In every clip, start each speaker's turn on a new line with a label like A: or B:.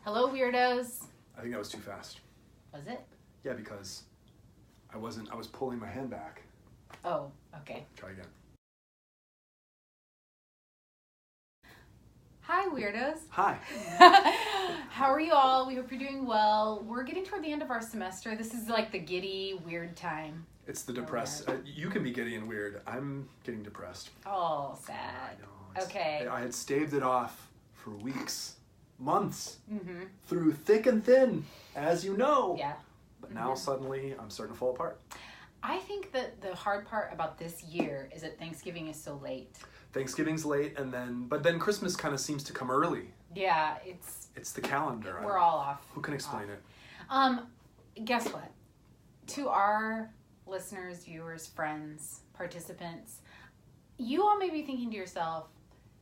A: Hello, weirdos.
B: I think that was too fast.
A: Was it?
B: Yeah, because I was pulling my hand back.
A: Oh, okay.
B: Try again.
A: Hi, weirdos.
B: Hi.
A: How are you all? We hope you're doing well. We're getting toward the end of our semester. This is like the giddy, weird time.
B: It's the depressed. You can be giddy and weird. I'm getting depressed.
A: Oh, sad.
B: I know.
A: Okay.
B: I had staved it off for weeks, months, through thick and thin, as you know.
A: Yeah.
B: But now suddenly I'm starting to fall apart.
A: I think that the hard part about this year is that Thanksgiving is so late.
B: Thanksgiving's late, but then Christmas kind of seems to come early.
A: Yeah,
B: it's the calendar.
A: We're all off.
B: Who can explain it?
A: Guess what? To our listeners, viewers, friends, participants, you all may be thinking to yourself,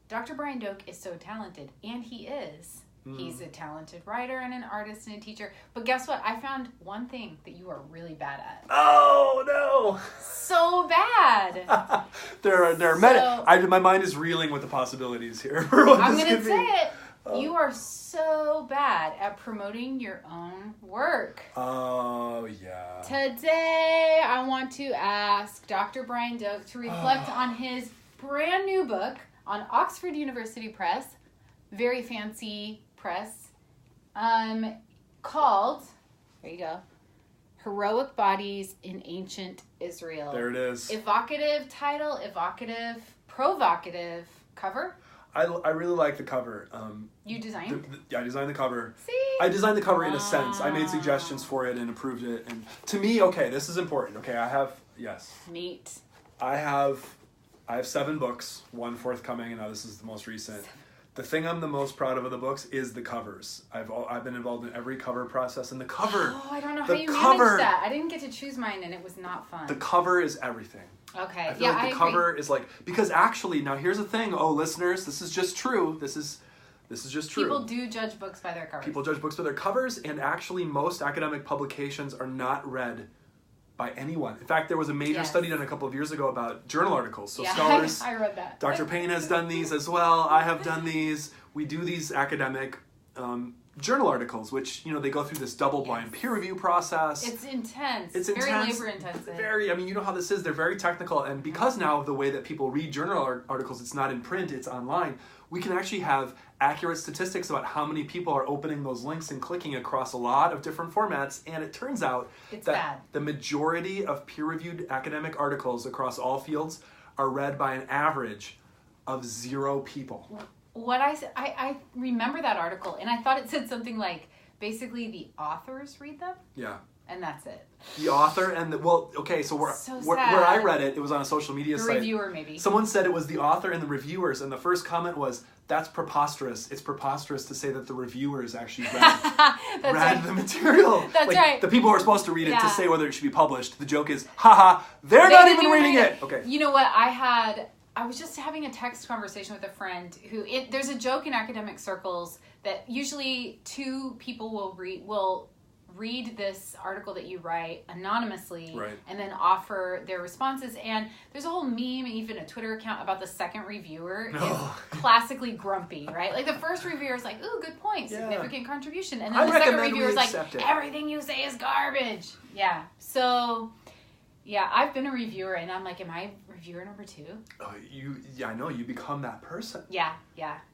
A: Dr. Brian Doak is so talented, and he is. He's a talented writer and an artist and a teacher. But guess what? I found one thing that you are really bad at.
B: Oh, no.
A: So bad.
B: there are many. My mind is reeling with the possibilities here.
A: I'm going to say it. You are so bad at promoting your own work.
B: Oh, yeah.
A: Today, I want to ask Dr. Brian Doak to reflect on his brand new book on Oxford University Press, very fancy press, called, there you go, Heroic Bodies in Ancient Israel.
B: There it is.
A: Evocative title, provocative cover.
B: I really like the cover.
A: You designed?
B: I designed the cover.
A: See?
B: I designed the cover in a sense. I made suggestions for it and approved it. And to me, okay, this is important. Okay,
A: Neat.
B: I have 7 books, one forthcoming, and now this is the most recent. The thing I'm the most proud of the books is the covers. I've been involved in every cover process, and the cover.
A: Oh, I don't know how you managed that. I didn't get to choose mine, and it was not fun.
B: The cover is everything.
A: Okay.
B: I feel like the cover is like, because actually, now here's the thing. Oh, listeners, this is just true. This is just true.
A: People do judge books by their covers.
B: People judge books by their covers, and actually, most academic publications are not read by anyone. In fact, there was a major study done a couple of years ago about journal articles. So scholars,
A: I read that.
B: Dr. Payne has done these as well. I have done these. We do these academic journal articles, which, they go through this double-blind peer review process.
A: It's intense.
B: It's
A: very
B: intense.
A: labor-intensive.
B: You know how this is. They're very technical. And because now of the way that people read journal articles, it's not in print, it's online, we can actually have accurate statistics about how many people are opening those links and clicking across a lot of different formats. And it turns out the majority of peer-reviewed academic articles across all fields are read by an average of 0 people.
A: What I remember that article, and I thought it said something like, basically the authors read them?
B: Yeah.
A: And that's it.
B: The author and where I read it, it was on a social media site.
A: The reviewer, maybe.
B: Someone said it was the author and the reviewers, and the first comment was, that's preposterous. It's preposterous to say that the reviewers actually read the material.
A: That's right.
B: The people who are supposed to read it to say whether it should be published. The joke is, haha, they're not even reading it. Okay.
A: You know what? I was just having a text conversation with a friend who, there's a joke in academic circles that usually 2 people will read this article that you write anonymously and then offer their responses. And there's a whole meme and even a Twitter account about the second reviewer is classically grumpy, right? Like the first reviewer is like, ooh, good point, significant contribution. And then the second reviewer is like, everything you say is garbage. Yeah. So, yeah, I've been a reviewer and I'm like, am I reviewer number 2?
B: Oh, I know, you become that person.
A: Yeah.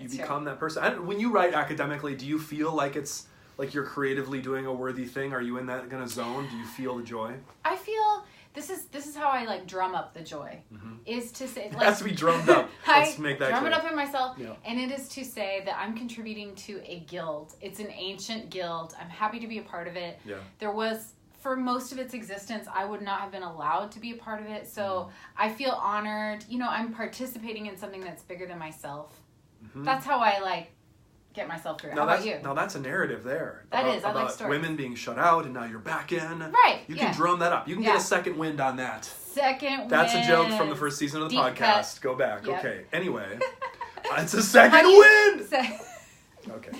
B: You become that person. When you write academically, do you feel like it's like you're creatively doing a worthy thing? Are you in that kind of zone? Do you feel the joy?
A: I feel this is how I drum up the joy. Is to say
B: it has to be drummed up. Let's make that
A: drum
B: clear.
A: it up in myself, and it is to say that I'm contributing to a guild. It's an ancient guild. I'm happy to be a part of it. Yeah. There was, for most of its existence, I would not have been allowed to be a part of it. So I feel honored. I'm participating in something that's bigger than myself. That's how I get myself through it. How about you?
B: Now that's a narrative there.
A: I like stories.
B: Women being shut out and now you're back in.
A: Right.
B: You can drum that up. You can get a second wind on that.
A: Second
B: That's
A: wind.
B: a joke from the first season of the podcast.
A: Cut.
B: Go back.
A: Yep.
B: Okay. Anyway. It's a second wind! Okay.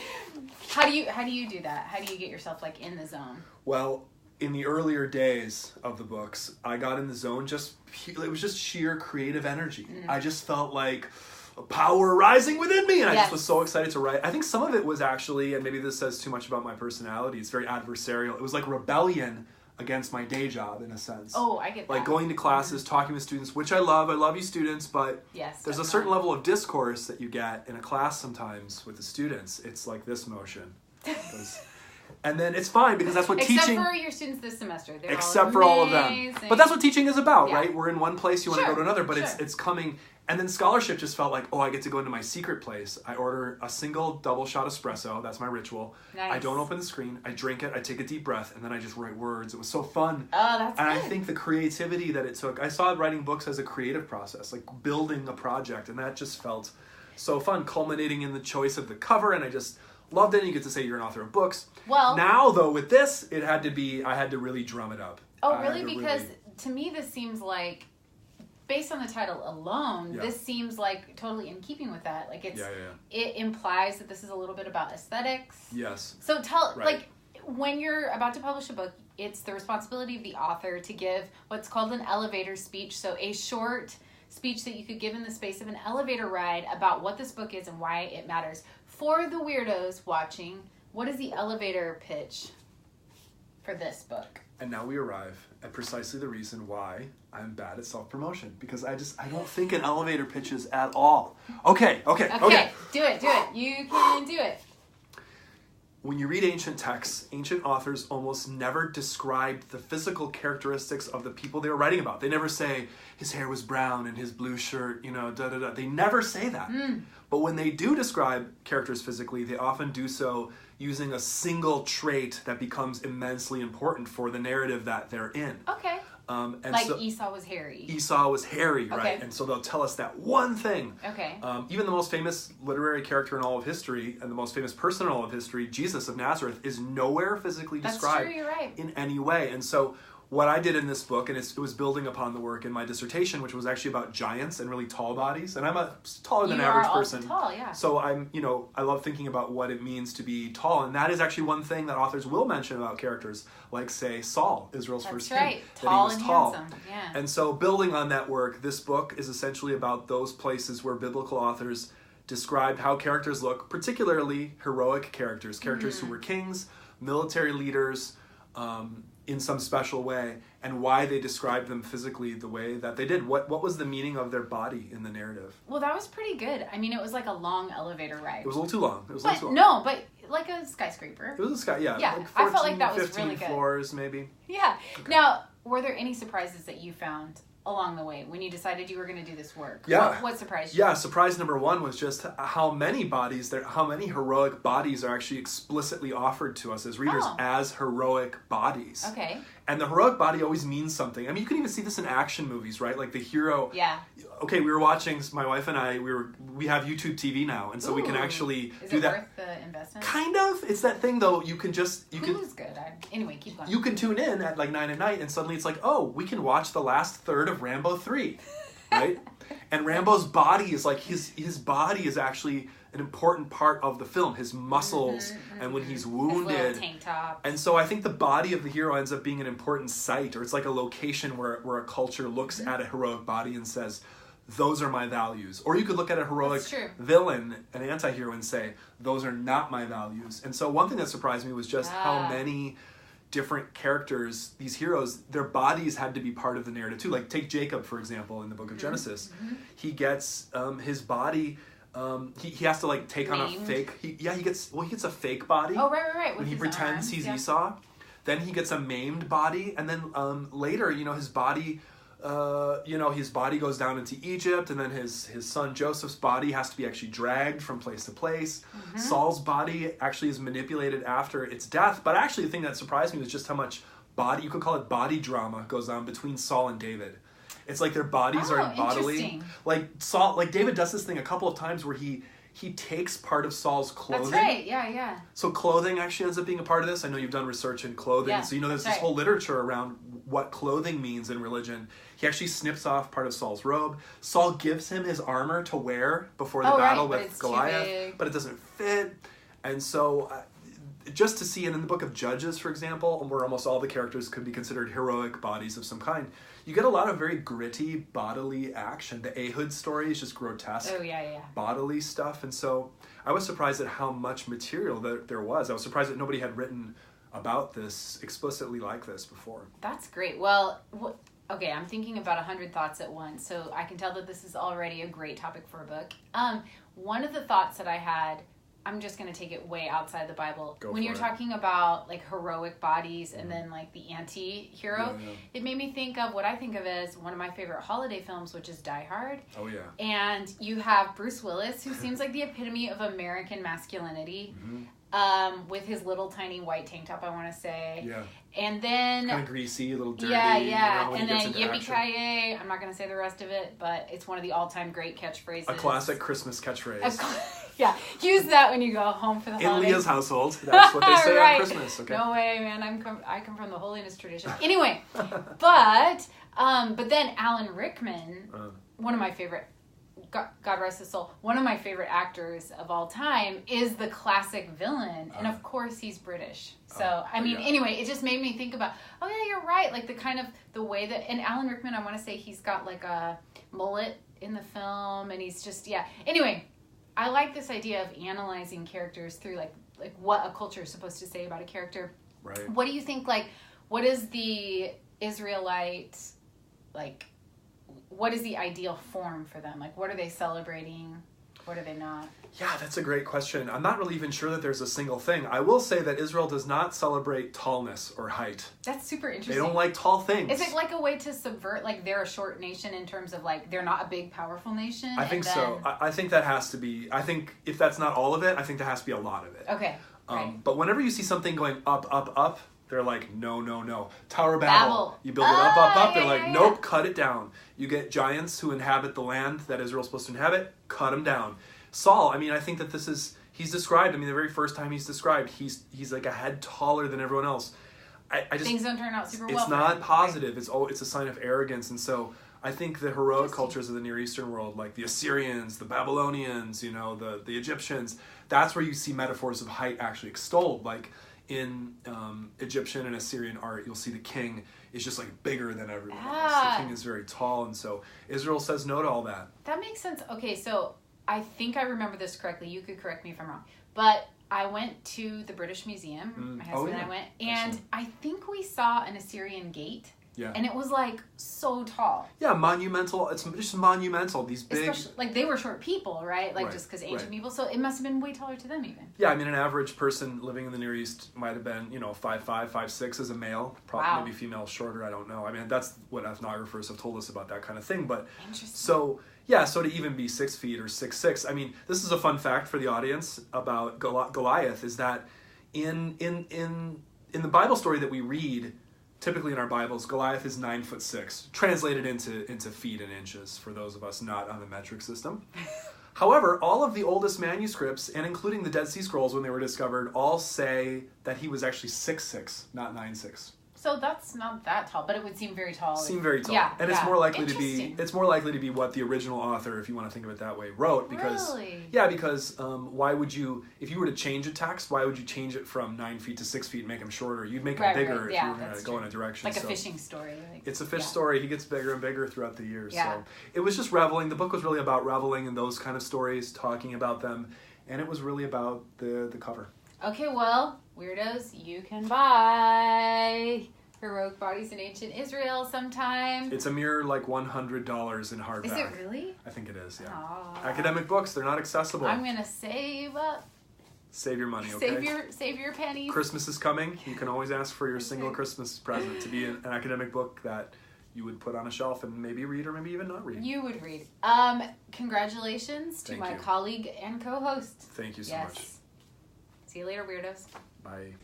A: How do you do that? How do you get yourself in the zone?
B: Well, in the earlier days of the books, I got in the zone it was just sheer creative energy. I just felt like, a power rising within me. And I
A: Yes.
B: just was so excited to write. I think some of it was actually, and maybe this says too much about my personality, it's very adversarial. It was like rebellion against my day job in a sense.
A: Oh, I get that.
B: Like going to classes, talking with students, which I love. I love you students, but
A: Yes,
B: there's a
A: definitely.
B: certain level of discourse that you get in a class sometimes with the students. It's like this motion. And then it's fine because that's what
A: Except
B: teaching...
A: for your students this semester. They're
B: Except
A: all
B: for all of them.
A: amazing.
B: But that's what teaching is about,
A: Yeah.
B: right? We're in one place, you want to
A: Sure,
B: go to another, but
A: sure.
B: it's coming... And then scholarship just felt like, oh, I get to go into my secret place. I order a single double shot espresso. That's my ritual.
A: Nice.
B: I don't open the screen. I drink it. I take a deep breath. And then I just write words. It was so fun.
A: Oh, that's
B: And
A: good.
B: I think the creativity that it took... I saw writing books as a creative process, like building a project. And that just felt so fun, culminating in the choice of the cover. And I just loved it. And you get to say you're an author of books.
A: Well...
B: Now, though, with this, it had to be... I had to really drum it up.
A: Oh,
B: I had
A: really?
B: to
A: Because to me, this seems like, based on the title alone,
B: Yeah.
A: this seems like totally in keeping with that. Like it's,
B: Yeah.
A: it implies that this is a little bit about aesthetics.
B: Yes.
A: So
B: Right.
A: like, when you're about to publish a book, it's the responsibility of the author to give what's called an elevator speech. So a short speech that you could give in the space of an elevator ride about what this book is and why it matters. For the weirdos watching, what is the elevator pitch for this book?
B: And now we arrive at precisely the reason why I'm bad at self-promotion. Because I don't think in elevator pitches at all. Okay.
A: Do it. You can do it.
B: When you read ancient texts, ancient authors almost never described the physical characteristics of the people they were writing about. They never say, his hair was brown and his blue shirt, da-da-da. They never say that. But when they do describe characters physically, they often do so using a single trait that becomes immensely important for the narrative that they're in.
A: Okay.
B: And
A: like
B: so
A: Esau was hairy.
B: Esau was hairy, right?
A: Okay.
B: And so they'll tell us that one thing.
A: Okay.
B: Even the most famous literary character in all of history and the most famous person in all of history, Jesus of Nazareth, is nowhere physically
A: That's
B: described
A: true, you're right.
B: in any way. And so what I did in this book, and it was building upon the work in my dissertation, which was actually about giants and really tall bodies. And I'm a taller than
A: You
B: average
A: are also
B: person.
A: tall, yeah.
B: So I love thinking about what it means to be tall. And that is actually one thing that authors will mention about characters, like, say, Saul, Israel's first king.
A: That's right.
B: That
A: Tall
B: he was
A: and
B: tall.
A: handsome. Yeah.
B: And so building on that work, this book is essentially about those places where biblical authors described how characters look, particularly heroic characters who were kings, military leaders, in some special way, and why they described them physically the way that they did. What was the meaning of their body in the narrative?
A: Well, that was pretty good. I mean, it was like a long elevator ride.
B: It was a little too long.
A: But like a skyscraper.
B: It was a sky, yeah.
A: Yeah,
B: like 14,
A: I felt like that was
B: 15
A: really good.
B: floors, maybe.
A: Yeah. Okay. Now, were there any surprises that you found along the way when you decided you were going to do this work?
B: Yeah.
A: What surprised you?
B: Yeah, surprise number one was just how many heroic bodies are actually explicitly offered to us as readers as heroic bodies.
A: Okay.
B: And the heroic body always means something. I mean, you can even see this in action movies, right? Like the hero.
A: Yeah.
B: Okay, we were watching, my wife and I, we have YouTube TV now, and so we can actually do that.
A: Is it worth the investment?
B: Kind of. It's that thing, though,
A: Who's good? Anyway, keep going.
B: You can tune in at like 9 at night, and suddenly it's like, oh, we can watch the last third of Rambo 3, right? And Rambo's body is like, his body is actually an important part of the film, his muscles, and when he's wounded.
A: His little tank top.
B: And so I think the body of the hero ends up being an important site, or it's like a location where a culture looks at a heroic body and says, those are my values. Or you could look at a heroic villain, an anti-hero, and say, those are not my values. And so one thing that surprised me was just how many different characters, these heroes, their bodies had to be part of the narrative too. Like take Jacob, for example, in the book of Genesis. He gets his body... he has to like take on a fake. He gets a fake body.
A: Oh right.
B: When he pretends he's Esau, then he gets a maimed body, and then later, his body, his body goes down into Egypt, and then his son Joseph's body has to be actually dragged from place to place. Saul's body actually is manipulated after its death. But actually, the thing that surprised me was just how much you could call it body drama, goes on between Saul and David. It's like their bodies are bodily. Like David does this thing a couple of times where he takes part of Saul's clothing.
A: That's right, yeah.
B: So clothing actually ends up being a part of this. I know you've done research in clothing,
A: yeah,
B: so there's this whole literature around what clothing means in religion. He actually snips off part of Saul's robe. Saul gives him his armor to wear before the battle with Goliath, but it doesn't fit. And so just to see, and in the book of Judges, for example, where almost all the characters could be considered heroic bodies of some kind, you get a lot of very gritty bodily action. The Ehud story is just grotesque bodily stuff. And so I was surprised at how much material there was. I was surprised that nobody had written about this explicitly like this before.
A: That's great. Well, okay, I'm thinking about 100 thoughts at once, so I can tell that this is already a great topic for a book. One of the thoughts that I had, I'm just going to take it way outside the Bible. When you're talking about like heroic bodies and then like the anti-hero, it made me think of what I think of as one of my favorite holiday films, which is Die Hard.
B: Oh, yeah.
A: And you have Bruce Willis, who seems like the epitome of American masculinity. With his little tiny white tank top, I want to say. Yeah. And then...
B: kind of greasy, a little dirty.
A: Yeah. You know, and then yippee-ki-yay. I'm not going to say the rest of it, but it's one of the all-time great catchphrases.
B: A classic Christmas catchphrase.
A: Yeah. Use that when you go home for the holidays.
B: In Leah's household, that's what they say on Christmas. Okay.
A: No way, man. I come from the holiness tradition. Anyway, but then Alan Rickman, one of my favorite... God rest his soul, one of my favorite actors of all time is the classic villain. And of course he's British. So, anyway, it just made me think about, oh yeah, you're right. Like the way that, and Alan Rickman, I want to say he's got like a mullet in the film and he's just, Anyway, I like this idea of analyzing characters through like what a culture is supposed to say about a character.
B: Right.
A: What do you think, like, what is the Israelite, like, what is the ideal form for them? Like, what are they celebrating? What are they not?
B: Yeah, that's a great question. I'm not really even sure that there's a single thing. I will say that Israel does not celebrate tallness or height.
A: That's super interesting.
B: They don't like tall things.
A: Is it like a way to subvert, like, they're a short nation in terms of, like, they're not a big, powerful nation?
B: I think so. I think that has to be, I think if that's not all of it, I think that has to be a lot of it.
A: Okay. Right.
B: But whenever you see something going up, up, up, they're like, no. Tower of Babel. You build it up. They're like, nope, cut it down. You get giants who inhabit the land that Israel's supposed to inhabit, cut them down. Saul, I think that he's described, the very first time he's described, he's like a head taller than everyone else. I just,
A: things don't turn out super well.
B: It's not positive. Right. It's a sign of arrogance. And so I think the heroic cultures of the Near Eastern world, like the Assyrians, the Babylonians, the Egyptians, that's where you see metaphors of height actually extolled. Like, in Egyptian and Assyrian art, you'll see the king is just like bigger than everyone else. The king is very tall, and so Israel says no to all that.
A: That makes sense. Okay, so I think I remember this correctly. You could correct me if I'm wrong. But I went to the British Museum. My husband and I went, and excellent. I think we saw an Assyrian gate.
B: Yeah.
A: And it was like so tall.
B: Yeah, monumental. It's just monumental. These big...
A: Especially, like, they were short people, right? Like, just because ancient people. So it must have been way taller to them even.
B: Yeah, an average person living in the Near East might have been, 5'5", 5'6" as a male. Probably maybe female shorter, I don't know. That's what ethnographers have told us about that kind of thing. But interesting. So to even be 6 feet or 6'6", this is a fun fact for the audience about Goliath, is that in the Bible story that we read, typically in our Bibles, Goliath is 9'6", translated into feet and inches for those of us not on the metric system. However, all of the oldest manuscripts, and including the Dead Sea Scrolls when they were discovered, all say that he was actually 6'6", not 9'6".
A: So that's not that tall, but it would seem very tall.
B: And it's more likely to be what the original author, if you want to think of it that way, wrote. Because why would you, if you were to change a text, why would you change it from 9 feet to 6 feet and make him shorter? You'd make him bigger if you were going to go in a direction.
A: Like a fishing story.
B: It's a fish story. He gets bigger and bigger throughout the years. Yeah. So it was just reveling. The book was really about reveling in those kind of stories, talking about them, and it was really about the cover.
A: Okay, well, weirdos, you can buy Heroic Bodies in Ancient Israel sometime.
B: It's a mere $100 in hardback.
A: Is it really?
B: I think it is, yeah. Aww. Academic books, they're not accessible.
A: I'm going to save up.
B: Save your money, okay?
A: Save your pennies.
B: Christmas is coming. You can always ask for your single Christmas present to be an academic book that you would put on a shelf and maybe read or maybe even not read.
A: You would read. Congratulations to my colleague and co-host.
B: Thank you so much.
A: See you later, weirdos.
B: Bye.